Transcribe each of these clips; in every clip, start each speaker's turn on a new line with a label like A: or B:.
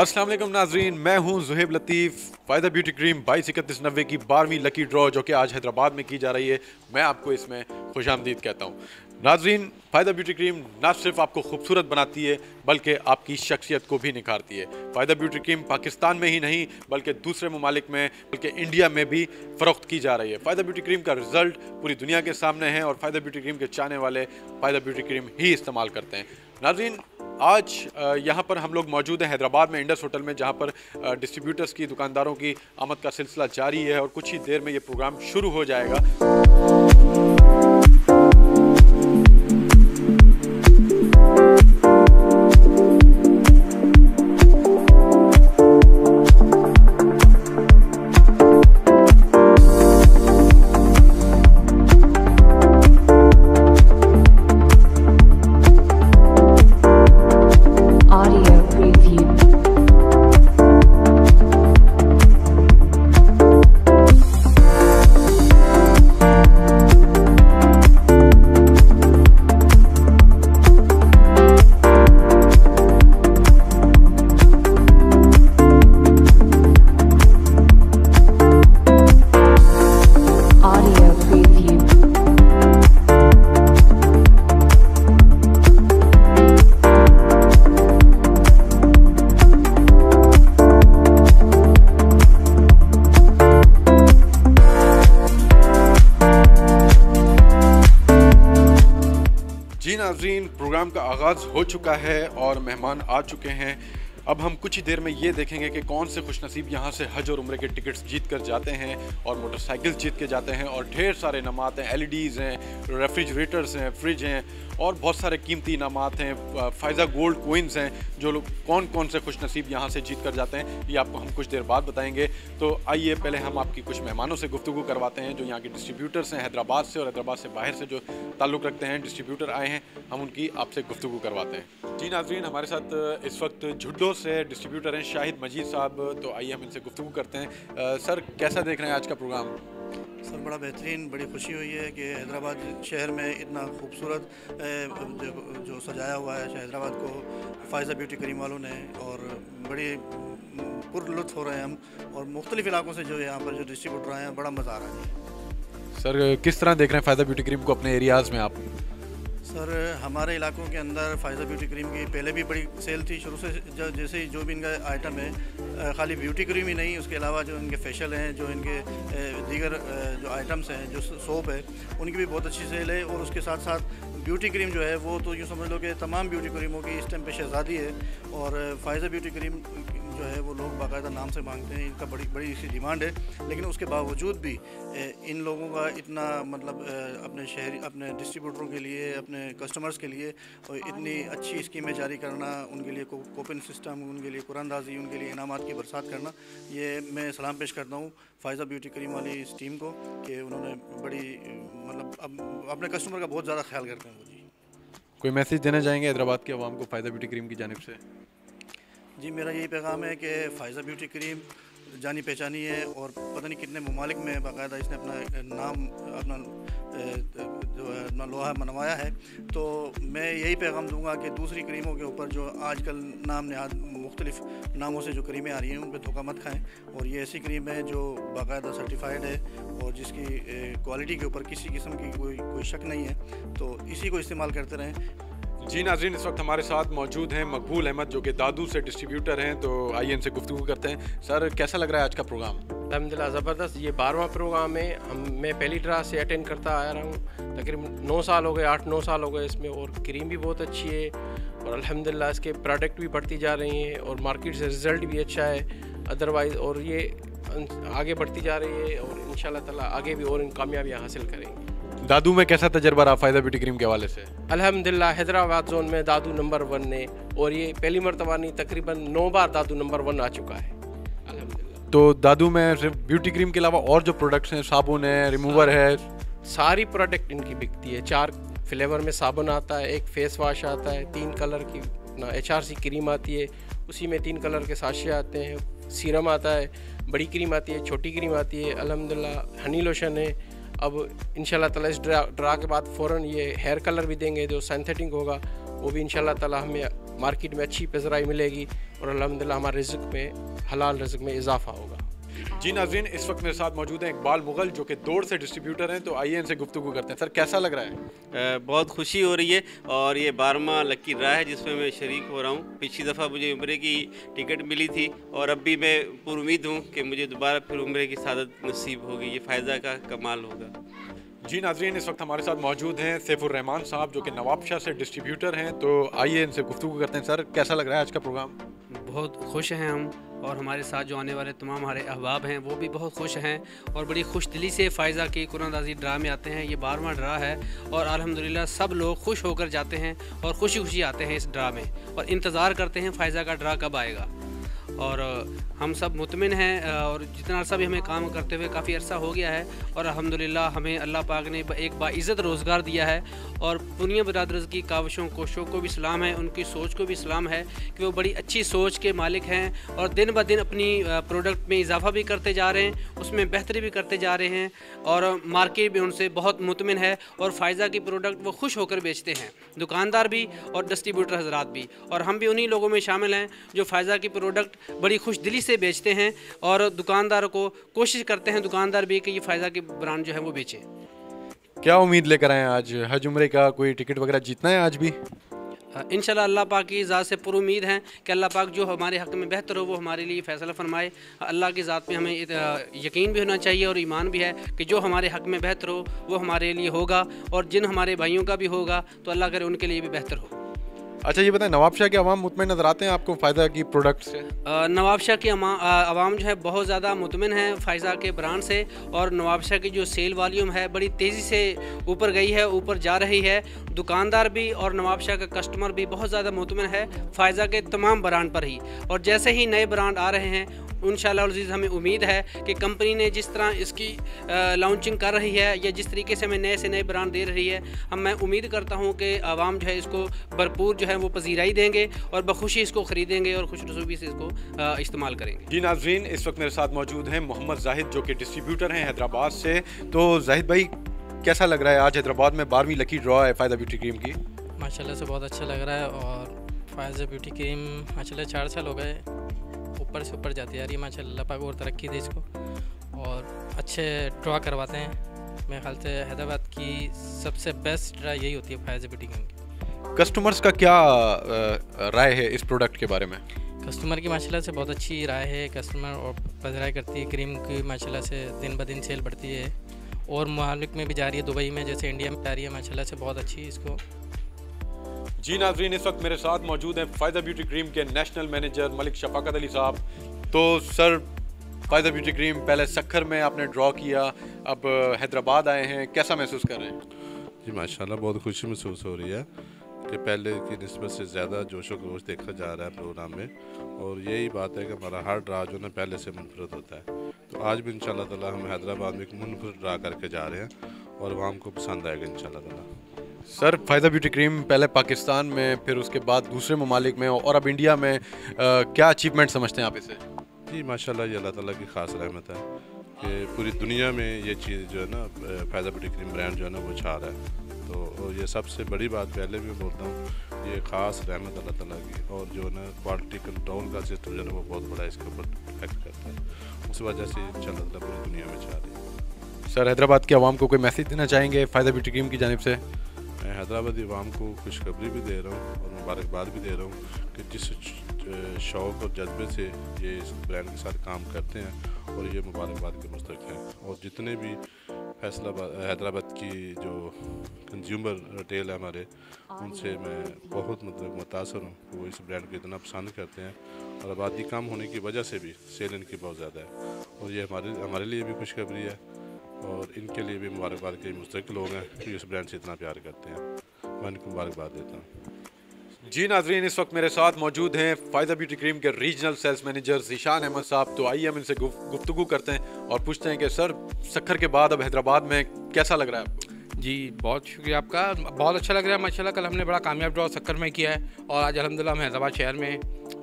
A: अस्सलाम वालेकुम नाजरीन, मैं हूं ज़ुहैब लतीफ़। फ़ायदा ब्यूटी क्रीम 22-31-90 की 12वीं लकी ड्रॉ जो कि आज हैदराबाद में की जा रही है, मैं आपको इसमें खुशामदीद कहता हूं। नाजरीन, फ़ायदा ब्यूटी क्रीम ना सिर्फ आपको खूबसूरत बनाती है बल्कि आपकी शख्सियत को भी निखारती है। फ़ायदा ब्यूटी क्रीम पाकिस्तान में ही नहीं बल्कि दूसरे ममालिक में बल्कि इंडिया में भी फ़रोख्त की जा रही है। फ़ायदा ब्यूटी क्रीम का रिज़ल्ट पूरी दुनिया के सामने है और फ़ायदा ब्यूटी क्रीम के चाहने वाले फ़ायदा ब्यूटी क्रीम ही इस्तेमाल करते हैं। नाज़रीन, आज यहाँ पर हम लोग मौजूद हैं हैदराबाद में इंडस होटल में, जहाँ पर डिस्ट्रीब्यूटर्स की दुकानदारों की आमद का सिलसिला जारी है और कुछ ही देर में ये प्रोग्राम शुरू हो जाएगा। जी नाज़रीन, प्रोग्राम का आगाज़ हो चुका है और मेहमान आ चुके हैं। अब हम कुछ ही देर में ये देखेंगे कि कौन से खुशनसीब यहाँ से हज और उम्रे के टिकट्स जीत कर जाते हैं और मोटरसाइकिल जीत के जाते हैं और ढेर सारे इनामात हैं। एलईडीज़ हैं, रेफ्रिजरेटर्स हैं, फ्रिज हैं और बहुत सारे कीमती इनामात हैं। फ़ायदा गोल्ड कोइंस हैं। जो लोग कौन कौन से खुशनसीब यहाँ से जीत कर जाते हैं ये आपको हम कुछ देर बाद बताएंगे। तो आइए पहले हम आपकी कुछ मेहमानों से गुफ्तगू करवाते हैं जो यहाँ के डिस्ट्रीब्यूटर्स हैं हैदराबाद से और हैदराबाद से बाहर से जो ताल्लुक़ रखते हैं। डिस्ट्रीब्यूटर आए हैं, हम उनकी आपसे गुफ्तगू करवाते हैं। जी नाज़रीन, हमारे साथ इस वक्त झुड्डो से डिस्ट्रीब्यूटर हैं शाहिद मजीद साहब, तो आइए हम इनसे गुफ्तगू करते हैं। सर, कैसा देख रहे हैं आज का प्रोग्राम?
B: सर, बड़ा बेहतरीन, बड़ी खुशी हुई है कि हैदराबाद शहर में इतना खूबसूरत जो सजाया हुआ है हैदराबाद को फ़ायदा ब्यूटी क्रीम वालों ने, और बड़ी पुरलुत्फ़ हो रहे हैं हम। और मुख्तलिफ़ इलाकों से जो यहाँ पर जो डिस्ट्रीब्यूटर आए हैं, बड़ा मज़ा आ रहा है।
A: सर, किस तरह देख रहे हैं फ़ायदा ब्यूटी क्रीम को अपने एरियाज़ में आप?
B: सर, हमारे इलाकों के अंदर फ़ायदा ब्यूटी क्रीम की पहले भी बड़ी सेल थी शुरू से। जैसे ही जो भी इनका आइटम है, खाली ब्यूटी क्रीम ही नहीं, उसके अलावा जो इनके फेशियल हैं, जो इनके दीगर जो आइटम्स हैं, जो सोप है, उनकी भी बहुत अच्छी सेल है। और उसके साथ साथ ब्यूटी क्रीम जो है वो तो यूँ समझ लो कि तमाम ब्यूटी क्रीमों की इस टाइम पे शहज़ादी है। और फ़ायदा ब्यूटी क्रीम जो है वो लोग बाकायदा नाम से मांगते हैं, इनका बड़ी बड़ी सी डिमांड है। लेकिन उसके बावजूद भी इन लोगों का इतना मतलब अपने शहरी, अपने डिस्ट्रीब्यूटरों के लिए, अपने कस्टमर्स के लिए इतनी अच्छी स्कीमें जारी करना, उनके लिए कूपन सिस्टम, उनके लिए कुरानदाजी, उनके लिए इनामात की बरसात करना, ये मैं सलाम पेश करता हूँ फ़ायदा ब्यूटी क्रीम वाली इस टीम को कि उन्होंने बड़ी मतलब अपने कस्टमर का बहुत ज़्यादा ख्याल करते हैं वो। जी,
A: कोई मैसेज देना चाहेंगे हैदराबाद के अवाम को फ़ायदा ब्यूटी क्रीम की जानिब से?
B: जी, मेरा यही पैगाम है कि फ़ायदा ब्यूटी क्रीम जानी पहचानी है और पता नहीं कितने ममालिक में बाकायदा इसने अपना नाम, अपना जो है अपना लोहा मनवाया है। तो मैं यही पैगाम दूंगा कि दूसरी क्रीमों के ऊपर जो आजकल नाम नहाद मुख्तलिफ नामों से जो क्रीमें आ रही हैं, उन पर धोखा मत खाएं। और ये ऐसी क्रीम है जो बाकायदा सर्टिफाइड है और जिसकी क्वालिटी के ऊपर किसी किस्म की कोई शक नहीं है। तो इसी को इस्तेमाल करते रहें।
A: जी नाज़रीन, इस वक्त हमारे साथ मौजूद हैं मकबूल अहमद जो कि दादू से डिस्ट्रीब्यूटर हैं, तो आइए इनसे गुफ्तगू करते हैं। सर, कैसा लग रहा है आज का प्रोग्राम?
C: अल्हम्दुलिल्लाह ज़बरदस्त। ये 12वां प्रोग्राम है। मैं पहली ड्रा से अटेंड करता आ रहा हूँ, तकरीबन 9 साल हो गए, 8-9 साल हो गए इसमें। और क्रीम भी बहुत अच्छी है और अल्हम्दुलिल्लाह इसके प्रोडक्ट भी बढ़ती जा रही हैं और मार्केट से रिज़ल्ट भी अच्छा है अदरवाइज़, और ये आगे बढ़ती जा रही है और इंशाल्लाह ताला आगे भी और कामयाबी हासिल करेंगे।
A: दादू में कैसा तजर्बा रहा फ़ायदा ब्यूटी क्रीम के हवाले से?
C: अल्हम्दुलिल्लाह हैदराबाद जोन में दादू नंबर 1 ने, और ये पहली मरतबा नहीं, तकरीबन 9 बार दादू नंबर 1 आ चुका है अल्हम्दुलिल्लाह।
A: तो दादू में सिर्फ ब्यूटी क्रीम के अलावा और जो प्रोडक्ट्स हैं, साबुन है, रिमूवर है,
C: सारी प्रोडक्ट इनकी बिकती है। 4 फ्लेवर में साबुन आता है, एक फेस वाश आता है, 3 कलर की HRC क्रीम आती है, उसी में 3 कलर के साशे आते हैं, सीरम आता है, बड़ी क्रीम आती है, छोटी क्रीम आती है, अल्हम्दुलिल्लाह हनी लोशन है। अब इंशाल्लाह ताला इस ड्रा के बाद फ़ौरन ये हेयर कलर भी देंगे जो सिंथेटिक होगा, वो भी इंशाल्लाह ताला हमें मार्केट में अच्छी पज़राई मिलेगी और अल्हम्दुलिल्लाह हमारे रिज़्क़ में, हलाल रिज़्क़ में इजाफ़ा होगा।
A: जी नाज़रीन, इस वक्त मेरे साथ मौजूद हैं इकबाल मुगल जो कि दौड़ से डिस्ट्रीब्यूटर हैं, तो आइए इनसे गुफ्तगू करते हैं। सर, कैसा लग रहा है?
D: बहुत खुशी हो रही है और ये 12वां लकी ड्रा है जिसमें मैं शरीक हो रहा हूँ। पिछली दफ़ा मुझे उम्रे की टिकट मिली थी और अब भी मैं पुरुमीद हूँ कि मुझे दोबारा फिर उम्रे की सादत नसीब होगी। ये फ़ायदा का कमाल होगा।
A: जी नाज़रीन, इस वक्त हमारे साथ मौजूद हैं सैफुर रहमान साहब जो कि नवाबशाह से डिस्ट्रीब्यूटर हैं, तो आइए इनसे गुफ्तगू करते हैं। सर, कैसा लग रहा है आज का प्रोग्राम?
E: बहुत खुश हैं हम, और हमारे साथ जो आने वाले तमाम हमारे अहबाब हैं वो भी बहुत खुश हैं और बड़ी खुश दिली से फ़ायज़ा की कुरानदाज़ी ड्रा में आते हैं। ये 12वां ड्रा है और अल्हम्दुलिल्लाह सब लोग खुश होकर जाते हैं और खुशी खुशी आते हैं इस ड्रा में और इंतज़ार करते हैं फ़ायज़ा का ड्रा कब आएगा। और हम सब मुतमिन हैं और जितना अर्सा भी हमें काम करते हुए काफ़ी अर्सा हो गया है और अल्हम्दुलिल्लाह हमें अल्लाह पाक ने एक बाइज़्ज़त रोज़गार दिया है और दुनिया बरादर्स की काविशों कोशिशों को भी सलाम है, उनकी सोच को भी सलाम है कि वो बड़ी अच्छी सोच के मालिक हैं और दिन ब दिन अपनी प्रोडक्ट में इजाफ़ा भी करते जा रहे हैं, उसमें बेहतरी भी करते जा रहे हैं और मार्केट भी उनसे बहुत मुतमिन है और फ़ायज़ा की प्रोडक्ट वो खुश होकर बेचते हैं, दुकानदार भी और डिस्ट्रीब्यूटर हज़रात भी। और हम भी उन्हीं लोगों में शामिल हैं जो फ़ायज़ा की प्रोडक्ट बड़ी खुश दिली से बेचते हैं और दुकानदारों को कोशिश करते हैं दुकानदार भी कि ये फ़ायज़ा के ब्रांड जो है वो बेचें।
A: क्या उम्मीद लेकर आए हैं आज? हज उम्रे का कोई टिकट वगैरह जीतना है आज भी?
E: इंशाल्लाह अल्लाह पाक की ज़ात से पूरी उम्मीद है कि अल्लाह पाक जो हमारे हक़ में बेहतर हो वो हमारे लिए फ़ैसला फरमाए। अल्लाह की ज़ात में हमें यकीन भी होना चाहिए और ईमान भी है कि जो हमारे हक़ में बेहतर हो वो हमारे लिए होगा और जिन हमारे भाइयों का भी होगा तो अल्लाह करे उनके लिए भी बेहतर हो।
A: अच्छा, ये बताएं, नवाबशाह के अवाम मुतमिन नज़र आते हैं आपको फ़ायदा की प्रोडक्ट से?
E: नवाबशाह की अवाम जो है बहुत ज़्यादा मुतमिन है फ़ायज़ा के ब्रांड से और नवाबशाह की जो सेल वॉल्यूम है बड़ी तेज़ी से ऊपर गई है, ऊपर जा रही है। दुकानदार भी और नवाबशाह का कस्टमर भी बहुत ज़्यादा मुतमिन है फ़ायज़ा के तमाम ब्रांड पर ही। और जैसे ही नए ब्रांड आ रहे हैं इंशाअल्लाह अज़ीज़ हमें उम्मीद है कि कंपनी ने जिस तरह इसकी लॉन्चिंग कर रही है या जिस तरीके से हमें नए से नए ब्रांड दे रही है, मैं उम्मीद करता हूँ कि आवाम जो है इसको भरपूर जो है वो पजीराई देंगे और बखुशी इसको ख़रीदेंगे और खुशनसीबी से इसको इस्तेमाल करेंगे।
A: जी नाज़रीन, इस वक्त मेरे साथ मौजूद हैं मोहम्मद जाहिद जो कि डिस्ट्रीब्यूटर हैं हैदराबाद से। तो जाहिद भाई, कैसा लग रहा है आज हैदराबाद में 12वीं लकी ड्रॉ है फ़ायदा ब्यूटी क्रीम की?
F: माशाल्लाह से बहुत अच्छा लग रहा है और फ़ायदा ब्यूटी क्रीम माशाल्लाह 4 साल हो गए ऊपर से ऊपर जाती जा रही है। माशाल्लाह पाक और तरक्की दे इसको और अच्छे ड्रॉ करवाते हैं। मेरे ख्याल से हैदराबाद की सबसे बेस्ट ड्रा यही होती है फ़ायदा ब्यूटी क्रीम की।
A: कस्टमर्स का क्या राय है इस प्रोडक्ट के बारे में?
F: कस्टमर की माशाल्लाह से बहुत अच्छी राय है। कस्टमर और पजराई करती है क्रीम की, माशाल्लाह से दिन ब दिन सेल बढ़ती है और मालिक में भी जा रही है, दुबई में जैसे इंडिया में जा रही है। माशाल्लाह से बहुत अच्छी इसको।
A: जी नाज़रीन, इस वक्त मेरे साथ मौजूद हैं फ़ायदा ब्यूटी क्रीम के नेशनल मैनेजर मलिक शफ़ाकत अली साहब। तो सर, फ़ायदा ब्यूटी क्रीम पहले सक्खर में आपने ड्रॉ किया, अब हैदराबाद आए हैं, कैसा महसूस कर रहे हैं?
G: जी माशाल्लाह बहुत खुशी महसूस हो रही है कि पहले की निस्बत से ज़्यादा जोश व खरोश देखा जा रहा है प्रोग्राम में और यही बात है कि हमारा हर ड्रा जो है पहले से मुनफरद होता है। तो आज भी इंशाल्लाह ताला हम हैदराबाद में एक मुनफरद ड्रा करके जा रहे हैं और आवाम को पसंद आएगा इंशाल्लाह ताला।
A: सर, फ़ायदा ब्यूटी क्रीम पहले पाकिस्तान में, फिर उसके बाद दूसरे ममालिक में और अब इंडिया में, क्या अचीवमेंट समझते हैं आप इसे?
G: जी माशाल्लाह ये अल्लाह ताला की ख़ास रहमत है कि पूरी दुनिया में ये चीज़ जो है ना फ़ायदा ब्यूटी क्रीम ब्रांड जो है ना वो छा रहा है। तो ये सबसे बड़ी बात पहले भी बोलता हूँ, ये ख़ास रहमत अल्लाह ताला की और जो है ना क्वालिटी कंट्रोल का सिस्टम जो है ना वो बहुत बड़ा इसके ऊपर इफेक्ट करता है। उस वजह से इंशाल्लाह ताला पूरी दुनिया में छा रही है।
A: सर, हैदराबाद के अवाम को कोई मैसेज देना चाहेंगे फ़ायदा ब्यूटी क्रीम की जानिब से?
G: मैं हैदराबादी अवाम को खुशखबरी भी दे रहा हूँ और मुबारकबाद भी दे रहा हूँ कि जिस शौक़ और जज्बे से ये इस ब्रांड के साथ काम करते हैं और ये मुबारकबाद के मुस्तक हैं। और जितने भी हैदराबाद की जो कंज्यूमर रिटेल है हमारे, उनसे मैं बहुत मुतासर हूँ कि वो इस ब्रांड को इतना पसंद करते हैं और आबादी कम होने की वजह से भी सेल इनकी बहुत ज़्यादा है और ये हमारे लिए भी खुशखबरी है और इनके लिए भी मुबारकबाद के मुस्तकिल लोग हैं कि इस ब्रांड से इतना प्यार करते हैं। मैं इनको मुबारकबाद देता हूँ।
A: जी नाज़रीन, इस वक्त मेरे साथ मौजूद हैं फ़ायदा ब्यूटी क्रीम के regional sales manager Zeeshan Ahmed साहब। तो आइए हम इनसे गुफ्तगू करते हैं और पूछते हैं कि सर, सक्खर के बाद अब हैदराबाद में कैसा लग रहा है आपको?
H: जी बहुत शुक्रिया आपका, बहुत अच्छा लग रहा है माशाल्लाह। कल हमने बड़ा कामयाब ड्रॉ सक्खर में किया है और आज अल्हम्दुलिल्लाह हम हैदराबाद शहर में हैं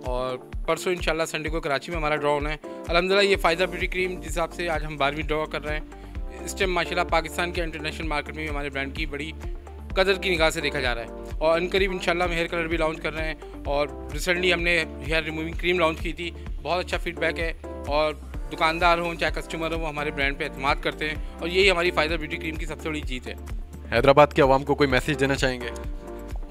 H: और परसों इंशाल्लाह संडे को कराची में हमारा ड्रॉ होना है। अल्हम्दुलिल्लाह ये फ़ायदा ब्यूटी क्रीम जिस हिसाब से आज हम 12वीं ड्रॉ कर रहे हैं, इस टाइम माशाल्लाह पाकिस्तान के इंटरनेशनल मार्केट में भी हमारे ब्रांड की बड़ी कदर की निगाह से देखा जा रहा है। और अनकरीब इंशाल्लाह हम हेयर कलर भी लॉन्च कर रहे हैं और रिसेंटली हमने हेयर रिमूविंग क्रीम लॉन्च की थी। बहुत अच्छा फीडबैक है और दुकानदार हों चाहे कस्टमर हों वो हमारे ब्रांड पे एतमाद करते हैं और यही हमारी फ़ायदा ब्यूटी क्रीम की सबसे बड़ी जीत है।
A: हैदराबाद के अवाम को कोई मैसेज देना चाहेंगे?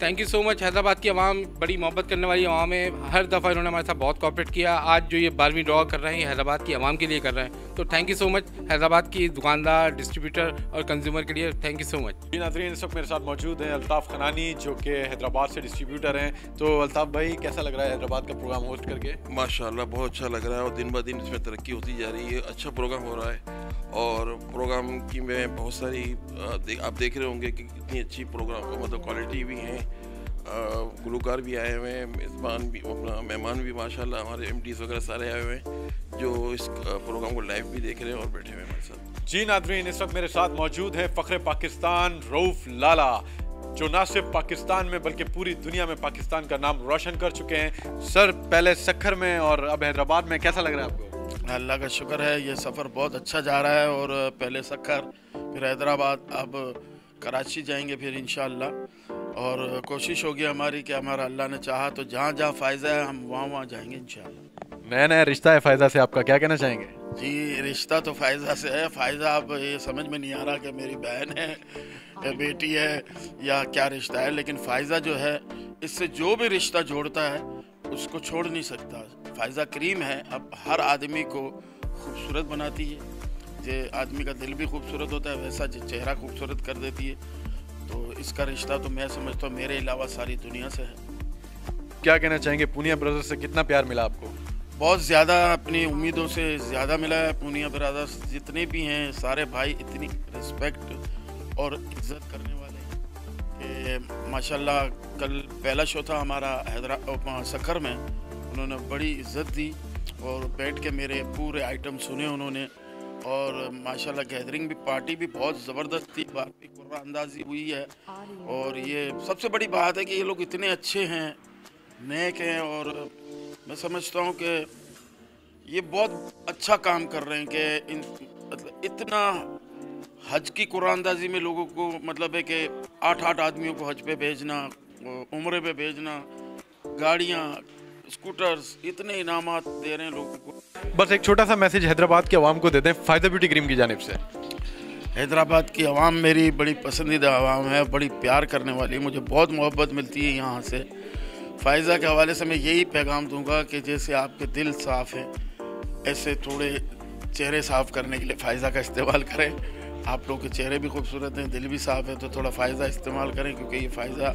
H: Thank you so much. Hyderabad की आवाम बड़ी मोहब्बत करने वाली आवाम है। हर दफ़ा इन्होंने हमारे साथ बहुत कोऑपरेट किया। आज जो ये 12वीं ड्रॉ कर रहे हैं हैदराबाद की आवाम के लिए कर रहे हैं, तो thank you so much Hyderabad की दुकानदार, डिस्ट्रीब्यूटर और कंज्यूमर के लिए थैंक यू सो मच।
A: जी नाज़रीन, इस वक्त मेरे साथ मौजूद हैं अल्ताफ़ खनानी जो कि हैदराबाद से डिस्ट्रीब्यूटर हैं। तो अल्ताफ़ भाई, कैसा लग रहा है हैदराबाद का प्रोग्राम होस्ट करके?
I: माशाल्लाह बहुत अच्छा लग रहा है और दिन ब दिन इसमें तरक्की होती जा रही है। अच्छा प्रोग्राम हो रहा है और प्रोग्राम की में बहुत सारी आप देख रहे होंगे कि कितनी अच्छी प्रोग्राम मतलब क्वालिटी भी हैं, गुलकार भी आए हुए हैं, मेज़बान भी अपना मेहमान भी माशाल्लाह हमारे एमडीज़ वगैरह सारे आए हुए हैं जो इस प्रोग्राम को लाइव भी देख रहे हैं और बैठे हुए हैं हमारे साथ।
A: जी नाज़रीन, इस वक्त मेरे साथ मौजूद है फ़ख्र पाकिस्तान रऊफ़ लाला जो ना सिर्फ पाकिस्तान में बल्कि पूरी दुनिया में पाकिस्तान का नाम रोशन कर चुके हैं। सर, पहले सक्खर में और अब हैदराबाद में, कैसा लग रहा है आपको?
J: अल्लाह का शुक्र है, ये सफ़र बहुत अच्छा जा रहा है और पहले सक्खर फिर हैदराबाद, अब कराची जाएंगे फिर इंशाअल्लाह। और कोशिश होगी हमारी कि हमारा अल्लाह ने चाहा तो जहाँ जहाँ फ़ायदा है हम वहाँ जाएंगे इंशाअल्लाह।
A: नया नया रिश्ता है फ़ायदा से, आपका क्या कहना चाहेंगे?
J: जी, रिश्ता तो फ़ायदा से है। फ़ायदा अब ये समझ में नहीं आ रहा कि मेरी बहन है या बेटी है या क्या रिश्ता है, लेकिन फ़ायदा जो है इससे जो भी रिश्ता जोड़ता है उसको छोड़ नहीं सकता। फ़ायदा क्रीम है, अब हर आदमी को खूबसूरत बनाती है। जो आदमी का दिल भी खूबसूरत होता है वैसा चेहरा खूबसूरत कर देती है। तो इसका रिश्ता तो मैं समझता हूँ मेरे अलावा सारी दुनिया से है।
A: क्या कहना चाहेंगे, पूनिया ब्रदर्स से कितना प्यार मिला आपको?
J: बहुत ज़्यादा, अपनी उम्मीदों से ज़्यादा मिला है। पूनिया ब्रदर्स जितने भी हैं सारे भाई इतनी रिस्पेक्ट और इज्जत करने वाले हैं कि माशाल्लाह। कल पहला शो था हमारा सक्खर में, उन्होंने बड़ी इज्जत दी और बैठ के मेरे पूरे आइटम सुने उन्होंने। और माशाल्लाह गैदरिंग भी, पार्टी भी बहुत ज़बरदस्त थी, बात भी कुर्रानंदाज़ी हुई है। और ये सबसे बड़ी बात है कि ये लोग इतने अच्छे हैं, नेक हैं और मैं समझता हूँ कि ये बहुत अच्छा काम कर रहे हैं कि मतलब इतना हज की कुरानंदाजी में लोगों को मतलब है कि 8-8 आदमियों को हज पे भेजना, उम्रे पे भेजना, गाड़ियाँ, स्कूटर्स, इतने इनामात दे रहे हैं लोगों को।
A: बस एक छोटा सा मैसेज हैदराबाद के अवाम को देते हैं फ़ायदा ब्यूटी क्रीम की जानिब से।
J: हैदराबाद की आवाम मेरी बड़ी पसंदीदा आवाम है, बड़ी प्यार करने वाली, मुझे बहुत मोहब्बत मिलती है यहाँ से। फ़ायदा के हवाले से मैं यही पैगाम दूंगा कि जैसे आपके दिल साफ़ हैं ऐसे थोड़े चेहरे साफ़ करने के लिए फ़ायदा का इस्तेमाल करें। आप लोग के चेहरे भी खूबसूरत हैं, दिल भी साफ़ है, तो थोड़ा फ़ायदा इस्तेमाल करें क्योंकि ये फ़ायदा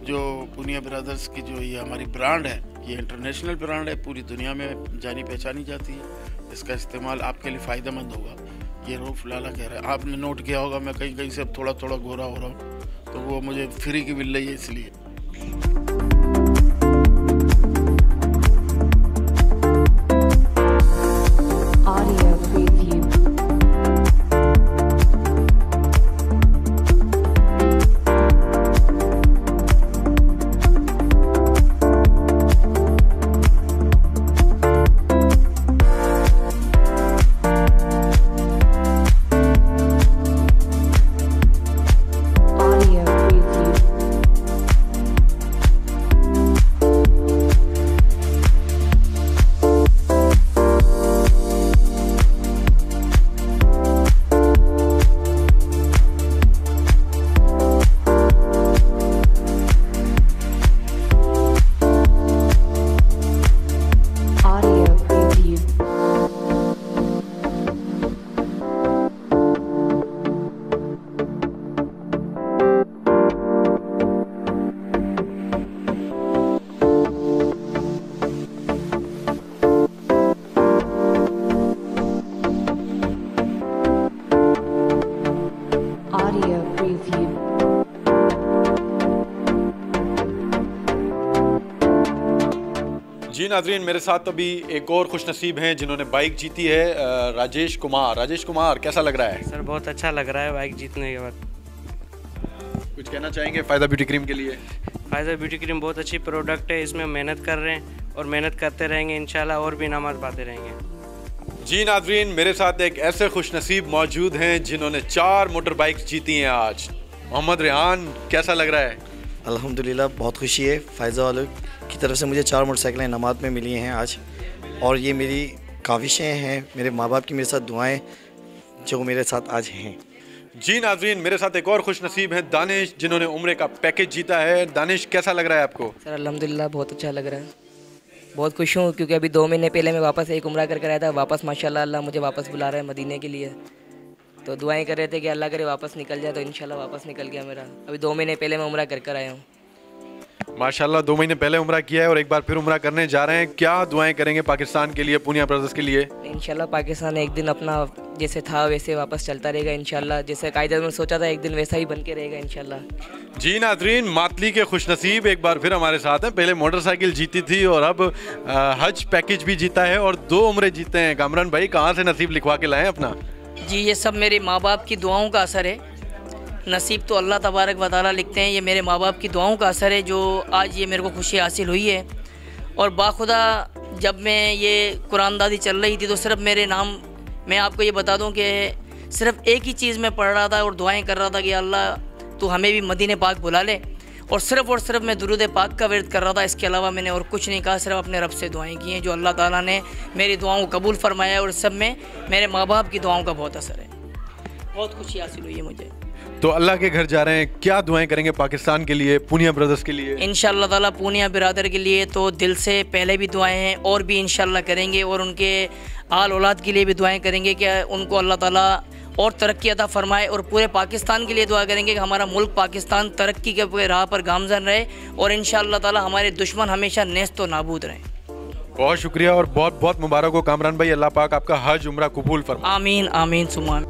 J: जो पूनिया ब्रदर्स की जो ये हमारी ब्रांड है, ये इंटरनेशनल ब्रांड है, पूरी दुनिया में जानी पहचानी जाती है। इसका इस्तेमाल आपके लिए फ़ायदेमंद होगा। ये रऊफ़ लाला कह रहा है, आपने नोट किया होगा मैं कहीं कहीं से थोड़ा थोड़ा गोरा हो रहा हूँ, तो वो मुझे फ्री की मिल रही है इसलिए।
A: जी नाज़रीन, मेरे साथ अभी एक और खुशनसीब हैं जिन्होंने बाइक जीती है, राजेश कुमार। राजेश कुमार, कैसा लग रहा है?
K: सर बहुत अच्छा लग रहा है बाइक जीतने के बाद।
A: कुछ कहना चाहेंगे फ़ायदा ब्यूटी क्रीम के लिए?
K: फ़ायदा ब्यूटी क्रीम बहुत अच्छी प्रोडक्ट है, इसमें मेहनत कर रहे हैं और मेहनत करते रहेंगे इंशाल्लाह और भी इनामात पाते रहेंगे।
A: जी नाज़रीन, मेरे साथ एक ऐसे खुशनसीब मौजूद हैं जिन्होंने 4 मोटर बाइक्स जीती हैं आज। मोहम्मद रेहान, कैसा लग रहा है?
L: अल्हम्दुलिल्लाह बहुत खुशी है। फ़ायज़ा वालों की तरफ से मुझे 4 मोटरसाइकिलें इनामात में मिली हैं आज, और ये मेरी काविशें हैं, मेरे माँ बाप की मेरे साथ दुआएं जो मेरे साथ आज हैं।
A: जी नाज़रीन, मेरे साथ एक और खुश नसीब है दानिश, जिन्होंने उम्रे का पैकेज जीता है। दानिश, कैसा लग रहा है आपको?
M: सर अल्हम्दुलिल्लाह बहुत अच्छा लग रहा है, बहुत खुश हूँ क्योंकि अभी 2 महीने पहले मैं वापस एक उम्रा करके आया था। वापस माशाल्लाह अल्लाह मुझे वापस बुला रहा है मदीने के लिए, तो दुआएं कर रहे थे कि अल्लाह करे वापस निकल जाए, तो इंशाल्लाह वापस निकल गया मेरा। अभी 2 महीने पहले मैं उम्रा कर आया हूँ।
A: माशाल्लाह 2 महीने पहले उम्रा किया है और एक बार फिर उम्रा करने जा रहे हैं। क्या दुआएं करेंगे पाकिस्तान के लिए, पूनिया ब्रदर्स के लिए?
M: इंशाल्लाह पाकिस्तान एक दिन अपना जैसे था वैसे वापस चलता रहेगा इंशाल्लाह, जैसे कायदे में सोचा था एक दिन वैसा ही बन के रहेगा इंशाल्लाह।
A: जी नाज़रीन, मातली के खुशनसीब एक बार फिर हमारे साथ हैं। पहले मोटरसाइकिल जीती थी और अब हज पैकेज भी जीता है और 2 उम्रे जीते हैं। कामरान भाई, कहाँ से नसीब लिखवा के लाए अपना?
N: जी ये सब मेरे माँ बाप की दुआओं का असर है। नसीब तो अल्लाह तबारक व तआला लिखते हैं, ये मेरे माँ बाप की दुआओं का असर है जो आज ये मेरे को खुशी हासिल हुई है। और बाखुदा जब मैं ये कुरानदादी चल रही थी तो सिर्फ मेरे नाम, मैं आपको ये बता दूं कि सिर्फ एक ही चीज़ मैं पढ़ रहा था और दुआएं कर रहा था कि अल्लाह तू हमें भी मदीने पाक बुला ले, और सिर्फ मैं दुरूद पाक का विर्द कर रहा था। इसके अलावा मैंने और कुछ नहीं कहा, सिर्फ अपने रब से दुआएं की हैं जो अल्लाह ताला ने मेरी दुआओं को कबूल फरमाया है। और सब में मेरे माँ बाप की दुआओं का बहुत असर है, बहुत खुशी हासिल हुई है मुझे।
A: तो अल्लाह के घर जा रहे हैं, क्या दुआएं करेंगे पाकिस्तान के लिए, पूनिया ब्रदर्स के लिए?
N: इंशाअल्लाह ताला पूनिया बिरादर के लिए तो दिल से पहले भी दुआएं हैं और भी इंशाअल्लाह करेंगे, और उनके आल औलाद के लिए भी दुआएं करेंगे कि उनको अल्लाह ताला और तरक्की अता फरमाए, और पूरे पाकिस्तान के लिए दुआ करेंगे कि हमारा मुल्क पाकिस्तान तरक्की के राह पर गामजन रहे, और इंशाअल्लाह ताला हमारे दुश्मन हमेशा नेस्त व नाबूद रहें।
A: बहुत शुक्रिया और बहुत बहुत मुबारक हो कामरान भाई। अल्लाह पाक आपका हज उम्रा कबूल फरमाए।
N: आमीन आमीन सुमा।